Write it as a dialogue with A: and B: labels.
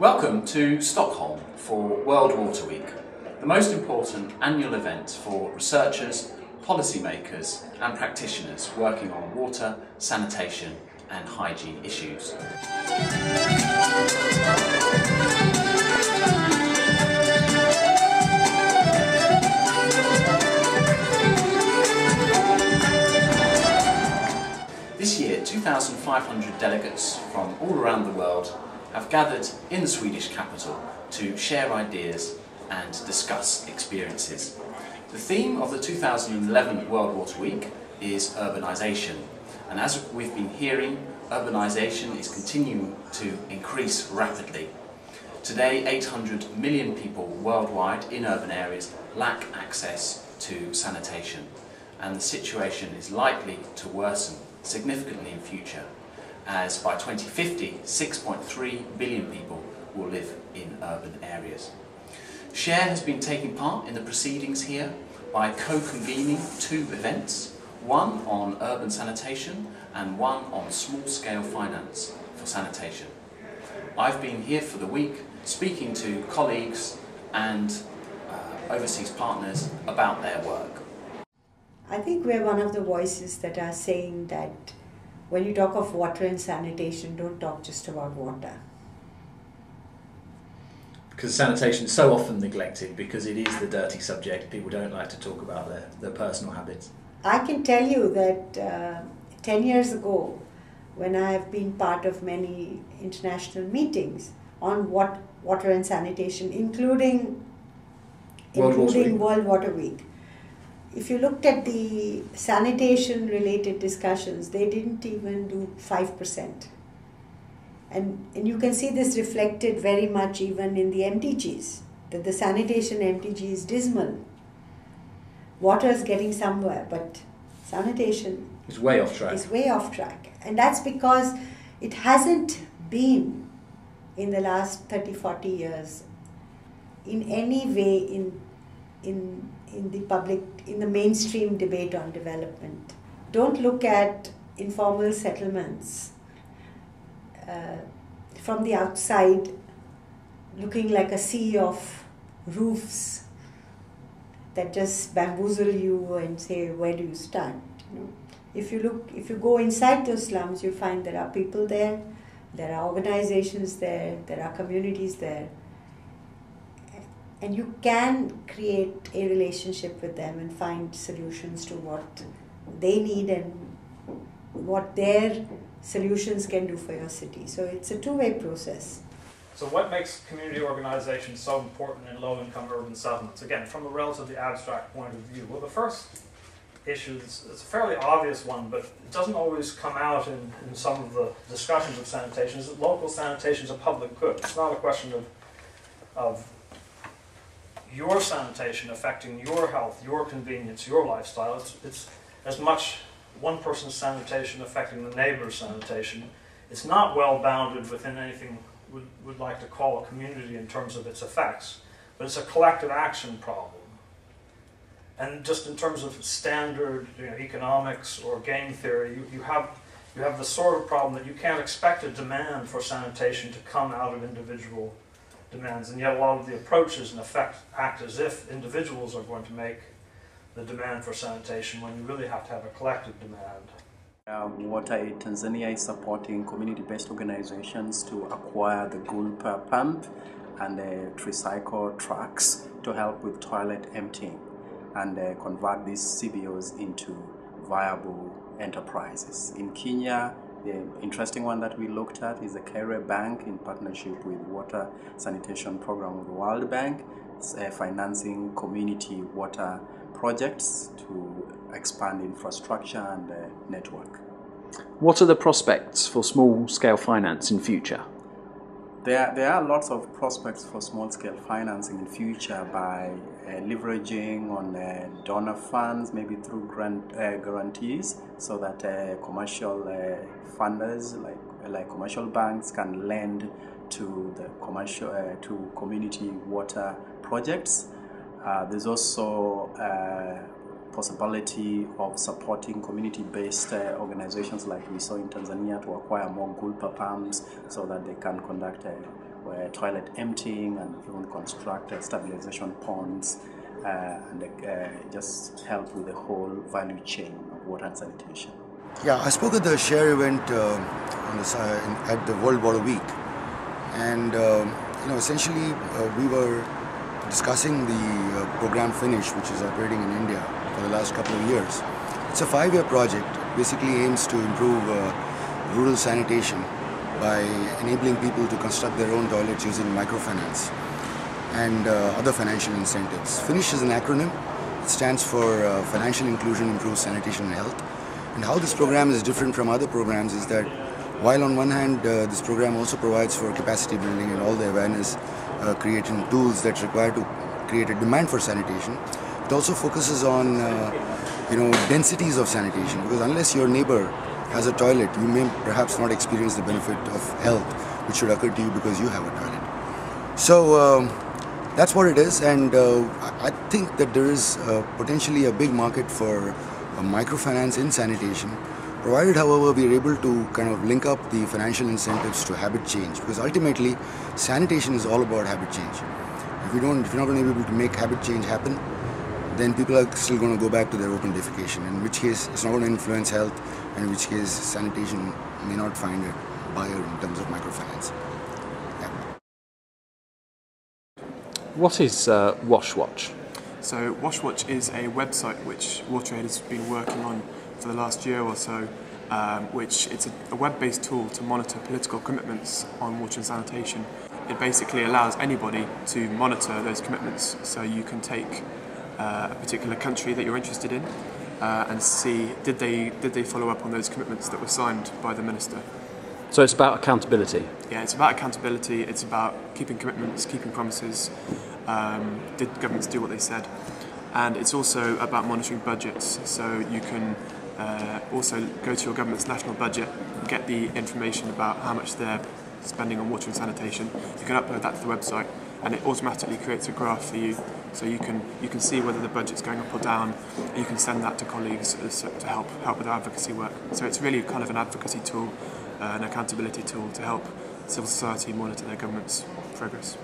A: Welcome to Stockholm for World Water Week, the most important annual event for researchers, policymakers and practitioners working on water, sanitation and hygiene issues. This year, 2,500 delegates from all around the world have gathered in the Swedish capital to share ideas and discuss experiences. The theme of the 2011 World Water Week is urbanisation, and as we've been hearing, urbanisation is continuing to increase rapidly. Today, 800 million people worldwide in urban areas lack access to sanitation, and the situation is likely to worsen significantly in future, as by 2050, 6.3 billion people will live in urban areas. SHARE has been taking part in the proceedings here by co-convening two events, one on urban sanitation and one on small-scale finance for sanitation. I've been here for the week speaking to colleagues and overseas partners about their work.
B: I think we're one of the voices that are saying that when you talk of water and sanitation, don't talk just about water.
C: Because sanitation is so often neglected because it is the dirty subject. People don't like to talk about their personal habits.
B: I can tell you that 10 years ago, when I have been part of many international meetings on water and sanitation, including World Water Week, if you looked at the sanitation related discussions, they didn't even do 5%. And you can see this reflected very much even in the MDGs, that the sanitation MDG is dismal. Water is getting somewhere, but sanitation
C: is way off
B: track. And that's because it hasn't been in the last 30-40 years in any way in the public, in the mainstream debate on development. Don't look at informal settlements from the outside looking like a sea of roofs that just bamboozle you and say, where do you start? You know? If you go inside those slums, you find there are people there are organizations there are communities there. And you can create a relationship with them and find solutions to what they need and what their solutions can do for your city. So it's a two-way process.
D: So what makes community organization so important in low-income urban settlements? Again, from a relatively abstract point of view. Well, the first issue, it's a fairly obvious one, but it doesn't always come out in some of the discussions of sanitation, is that local sanitation is a public good. It's not a question of your sanitation affecting your health, your convenience, your lifestyle. It's as much one person's sanitation affecting the neighbor's sanitation. It's not well bounded within anything would like to call a community in terms of its effects, but it's a collective action problem. And just in terms of standard economics or game theory, you have the sort of problem that you can't expect a demand for sanitation to come out of individual demands, and yet a lot of the approaches in effect act as if individuals are going to make the demand for sanitation when you really have to have a collective demand.
E: Water Aid Tanzania is supporting community-based organizations to acquire the Gulper pump and tricycle trucks to help with toilet emptying and convert these CBOs into viable enterprises. In Kenya, the interesting one that we looked at is the Kaire Bank in partnership with Water Sanitation Program of the World Bank, financing community water projects to expand infrastructure and network.
F: What are the prospects for small-scale finance in future?
E: There are lots of prospects for small-scale financing in future by leveraging on donor funds, maybe through guarantees, so that commercial funders like commercial banks can lend to the to community water projects. There's also possibility of supporting community-based organizations like we saw in Tanzania to acquire more Gulper pumps so that they can conduct where toilet emptying and even construct stabilization ponds and just help with the whole value chain of water and sanitation.
G: Yeah, I spoke at the SHARE event at the World Water Week, and essentially we were discussing the program Finish, which is operating in India for the last couple of years. It's a 5-year project, basically aims to improve rural sanitation by enabling people to construct their own toilets using microfinance and other financial incentives. Finish is an acronym. It stands for Financial Inclusion Improves Sanitation and Health. And how this program is different from other programs is that while on one hand this program also provides for capacity building and all the awareness creating tools that's required to create a demand for sanitation, it also focuses on densities of sanitation, because unless your neighbor has a toilet, you may perhaps not experience the benefit of health which should occur to you because you have a toilet. So that's what it is, and I think that there is potentially a big market for microfinance in sanitation, provided however we are able to kind of link up the financial incentives to habit change, because ultimately sanitation is all about habit change. If you're not going to be able to make habit change happen, then people are still going to go back to their open defecation, in which case it's not going to influence health, and in which case sanitation may not find a buyer in terms of microfinance. Yeah.
F: What is WashWatch?
H: So WashWatch is a website which WaterAid has been working on for the last year or so, which it's a web-based tool to monitor political commitments on water and sanitation. It basically allows anybody to monitor those commitments, so you can take a particular country that you're interested in and see did they follow up on those commitments that were signed by the minister.
F: So it's about accountability?
H: Yeah, it's about accountability, it's about keeping commitments, keeping promises. Did governments do what they said? And it's also about monitoring budgets, so you can also go to your government's national budget, get the information about how much they're spending on water and sanitation. You can upload that to the website and it automatically creates a graph for you, so you can see whether the budget's going up or down, and you can send that to colleagues to help with our advocacy work. So it's really kind of an advocacy tool, an accountability tool to help civil society monitor their government's progress.